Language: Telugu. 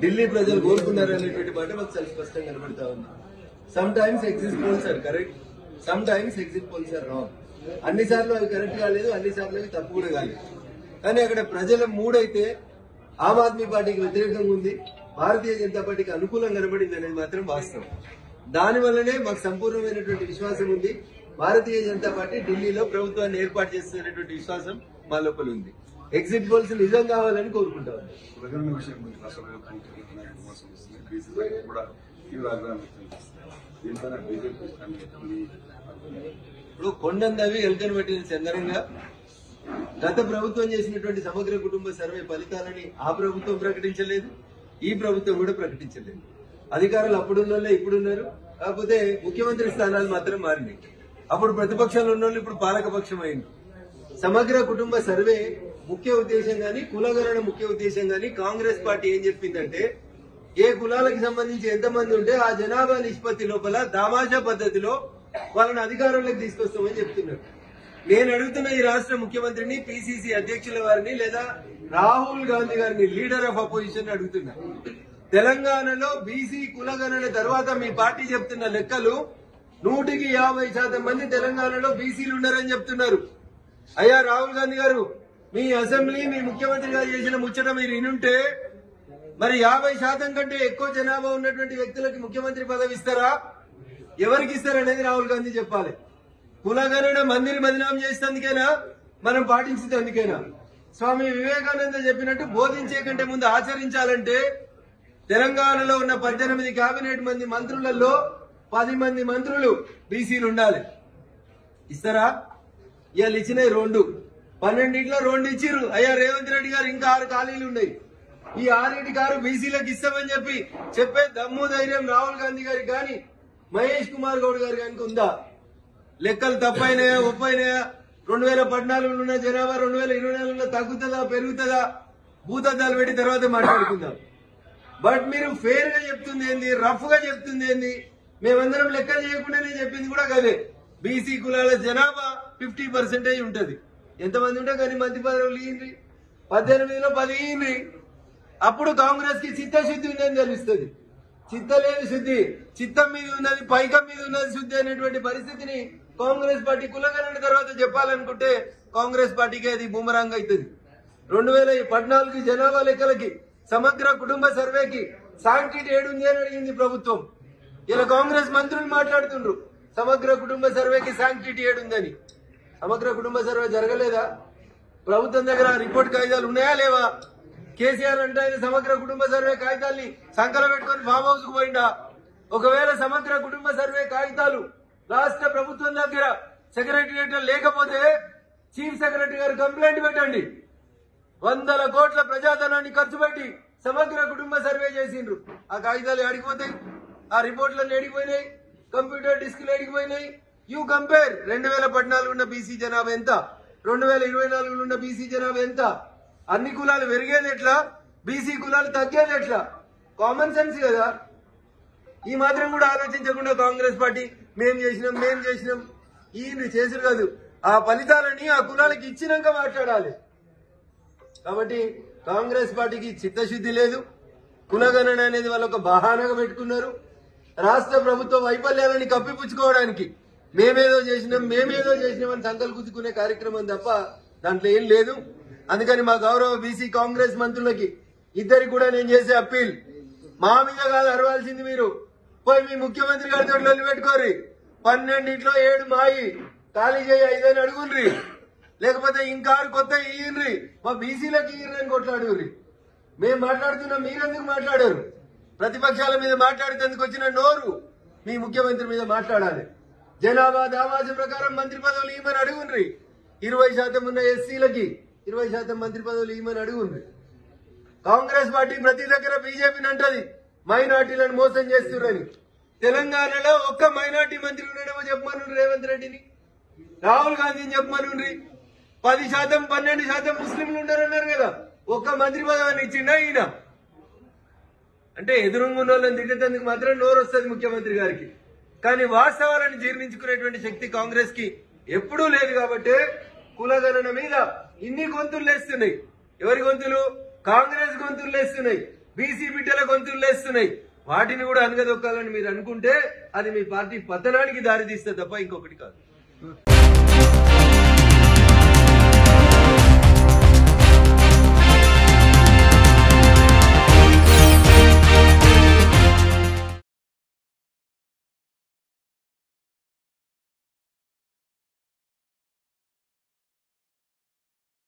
ఢిల్లీ ప్రజలు కోరుకున్నారు అనేటువంటి మాట మాకు చాలా స్పష్టంగా కనబడతా ఉంది. Sometimes exit polls are correct, sometimes exit polls are wrong. అన్ని సార్లు అవి కరెక్ట్ కాలేదు, అన్ని సార్లు అవి తప్పు కూడా కాలేదు. కానీ అక్కడ ప్రజల మూడైతే ఆమ్ ఆద్మీ పార్టీకి వ్యతిరేకంగా ఉంది, భారతీయ జనతా పార్టీకి అనుకూలంగా కనబడింది అనేది మాత్రం వాస్తవం. దానివల్లనే మాకు సంపూర్ణమైనటువంటి విశ్వాసం ఉంది. భారతీయ జనతా పార్టీ ఢిల్లీలో ప్రభుత్వాన్ని ఏర్పాటు చేస్తున్నటువంటి విశ్వాసం మా లోపల ఉంది. ఎగ్జిట్ పోల్స్ నిజం కావాలని కోరుకుంటాం. ఇప్పుడు కొండందవి ఎల్కన్ పెట్టిన చందనంగా గత ప్రభుత్వం చేసినటువంటి సమగ్ర కుటుంబ సర్వే ఫలితాలని ఆ ప్రభుత్వం ప్రకటించలేదు, ఈ ప్రభుత్వం కూడా ప్రకటించలేదు. అధికారులు అప్పుడున్నోళ్ళే ఇప్పుడున్నారు, కాకపోతే ముఖ్యమంత్రి స్థానాలు మాత్రం మారినాయి. అప్పుడు ప్రతిపక్షంలో ఉన్న ఇప్పుడు పాలకపక్షం అయింది. సమగ్ర కుటుంబ సర్వే ముఖ్య ఉద్దేశం గాని, కులగణన ముఖ్య ఉద్దేశం గాని కాంగ్రెస్ పార్టీ ఏం చెప్పిందంటే ఏ కులాలకు సంబంధించి ఎంతమంది ఉంటే ఆ జనాభా నిష్పత్తి లోపల దామాషా పద్ధతిలో వాళ్ళని అధికారంలోకి తీసుకొస్తామని చెప్తున్నారు. నేను అడుగుతున్న ఈ రాష్ట్ర ముఖ్యమంత్రిని, పిసిసి అధ్యక్షుల వారిని లేదా రాహుల్ గాంధీ గారిని, లీడర్ ఆఫ్ అపోజిషన్ అడుగుతున్నా, తెలంగాణలో బీసీ కులగణన తర్వాత మీ పార్టీ చెప్తున్న లెక్కలు 150% మంది తెలంగాణలో బీసీలు ఉన్నారని చెప్తున్నారు. అయ్యా రాహుల్ గాంధీ గారు, మీ అసెంబ్లీ మీ ముఖ్యమంత్రి గారు చేసిన ముచ్చట మీరు వినుంటే మరి 50% కంటే ఎక్కువ జనాభా ఉన్నటువంటి వ్యక్తులకి ముఖ్యమంత్రి పదవి ఇస్తారా? ఎవరికి ఇస్తారనేది రాహుల్ గాంధీ చెప్పాలి. కులగణన మందిని బదనాం చేసేందుకేనా, మనం పాటించేందుకేనా? స్వామి వివేకానంద చెప్పినట్టు బోధించే కంటే ముందు ఆచరించాలంటే తెలంగాణలో ఉన్న 18 కేబినెట్ మంది మంత్రులలో 10 మంది మంత్రులు బీసీలు ఉండాలి. ఇస్తారా? ఇవాళ ఇచ్చినాయి 2, 12 2 ఇచ్చిర్రు. అయ్యా రేవంత్ రెడ్డి గారు ఇంకా 6 ఖాళీలు ఉన్నాయి. ఈ 6 బీసీలకు ఇస్తామని చెప్పే దమ్ము ధైర్యం రాహుల్ గాంధీ గారికి కానీ మహేష్ కుమార్ గౌడ్ గారి గారికి ఉందా? లెక్కలు తప్పైనాయా ఒప్పైనాయా? 2014 ఉన్న జనాభా 2024 తగ్గుతుందా పెరుగుతుందా? భూతద్దాలు పెట్టి తర్వాత మాట్లాడుకుందాం. బట్ మీరు ఫెయిర్ గా చెప్తుంది ఏంది, రఫ్ గా చెప్తుంది ఏంది? మేమందరం లెక్కలు చేయకుండానే చెప్పింది కూడా కదే. బీసీ కులాల జనాభా 50% ఉంటది. ఎంతమంది ఉంటే కానీ మంత్రి పదవులు ఇయ్యండి, 18లో 10 ఇయ్యండి. అప్పుడు కాంగ్రెస్ కి చిత్తశుద్ధి ఉందని తెలుస్తుంది. చిత్తలేని శుద్ధి, చిత్తం మీద ఉన్నది పైకం మీద ఉన్నది శుద్ధి అనేటువంటి పరిస్థితిని కాంగ్రెస్ పార్టీ కులగణన తర్వాత చెప్పాలనుకుంటే కాంగ్రెస్ పార్టీకి అది బూమరాంగ్ అవుతుంది. 2014 జనాభా లెక్కలకి సమగ్ర కుటుంబ సర్వేకి శాంక్టిటీ ఏడుంది అని అడిగింది ప్రభుత్వం. ఇలా కాంగ్రెస్ మంత్రులు మాట్లాడుతుండ్రు సమగ్ర కుటుంబ సర్వేకి శాంక్టిటీ ఏడుందని. సమగ్ర కుటుంబ సర్వే జరగలేదా? ప్రభుత్వం దగ్గర రిపోర్ట్ కాగితాలు ఉన్నాయా లేవా? కేసీఆర్ అంటే ఆయన సమగ్ర కుటుంబ సర్వే కాగితాల్ని సంకల పెట్టుకుని ఫామ్ హౌస్ కు పోయిందా? ఒకవేళ సమగ్ర కుటుంబ సర్వే కాగితాలు రాష్ట్ర ప్రభుత్వం దగ్గర సెక్రటరియట్ లేకపోతే చీఫ్ సెక్రటరీ గారు కంప్లైంట్ పెట్టండి. 100 కోట్ల ప్రజాధనాన్ని ఖర్చు పెట్టి సమగ్ర కుటుంబ సర్వే చేసిండ్రు. ఆ కాగితాలు ఏడికిపోతాయి? ఆ రిపోర్ట్లన్నీ ఏడికిపోయినాయి? కంప్యూటర్ డిస్క్లు ఏడికిపోయినాయి? యూ కంపేర్ 2014 ఉన్న బీసీ జనాభా ఎంత, 2024 ఉన్న బీసీ జనాభా ఎంత? అన్ని కులాలు పెరిగేది ఎట్లా, బీసీ కులాలు తగ్గేది ఎట్లా? కామన్ సెన్స్ కదా. ఈ మాత్రం కూడా ఆలోచించకుండా కాంగ్రెస్ పార్టీ మేం చేసినాం ఈ చేసుడు కాదు. ఆ ఫలితాలని ఆ కులాలకు ఇచ్చినాక మాట్లాడాలి. కాబట్టి కాంగ్రెస్ పార్టీకి చిత్తశుద్ధి లేదు. కులగణన అనేది వాళ్ళు ఒక బహానాగా పెట్టుకున్నారు. రాష్ట్ర ప్రభుత్వ వైఫల్యాలని కప్పిపుచ్చుకోవడానికి మేమేదో చేసినాం అని సంకలు గుద్దుకునే కార్యక్రమం తప్ప దాంట్లో ఏం లేదు. అందుకని మా గౌరవ బీసీ కాంగ్రెస్ మంత్రులకి ఇద్దరికి కూడా నేను చేసే అప్పీల్, మా మీద కాదు అరవాల్సింది మీరు, పోయి మీ ముఖ్యమంత్రి గారితో లొల్లి పెట్టుకోరి. 12 7 మాయి ఖాళీ చేయి 5 అని అడుగుండ్రి, లేకపోతే ఇంకా కొత్త ఇయ్యండ్రి, మా బీసీలకు ఇయ్యండి కొట్లాడుర్రి. మేము మాట్లాడుతున్నాం, మీరెందుకు మాట్లాడారు? ప్రతిపక్షాల మీద మాట్లాడేందుకు వచ్చిన నోరు మీ ముఖ్యమంత్రి మీద మాట్లాడాలి. జనాభా దామాజ ప్రకారం మంత్రి పదవులు ఇవ్వమని అడుగుండ్రి. 20% ఉన్న ఎస్సీలకి 20% మంత్రి పదవులు ఇవ్వమని అడుగుండ్రి. కాంగ్రెస్ పార్టీ ప్రతి దగ్గర బీజేపీని అంటది మైనార్టీలను మోసం చేస్తున్నారని. తెలంగాణలో ఒక్క మైనార్టీ మంత్రి ఉన్నాడేమో చెప్పమని రేవంత్ రెడ్డిని, రాహుల్ గాంధీని చెప్పమని. 10% 12% ముస్లింలు ఉన్నారన్నారు కదా, ఒక్క మంత్రి పదవిని ఇచ్చిండా ఈయన? అంటే ఎదురుంగా ఉన్న వాళ్ళని తిట్టేందుకు మాత్రం నోరు వస్తుంది ముఖ్యమంత్రి గారికి. కానీ వాస్తవాలను జీర్ణించుకునేటువంటి శక్తి కాంగ్రెస్ కి ఎప్పుడూ లేదు. కాబట్టి కులగణన మీద ఇన్ని గొంతులు లేస్తున్నాయి. ఎవరి గొంతులు? కాంగ్రెస్ గొంతులు లేస్తున్నాయి. బీసీ బిడ్డల గొంతులు లేస్తున్నాయి. వాటిని కూడా అనగదొక్కాలని మీరు అనుకుంటే అది మీ పార్టీ పతనానికి దారి తీస్తే తప్ప ఇంకొకటి కాదు.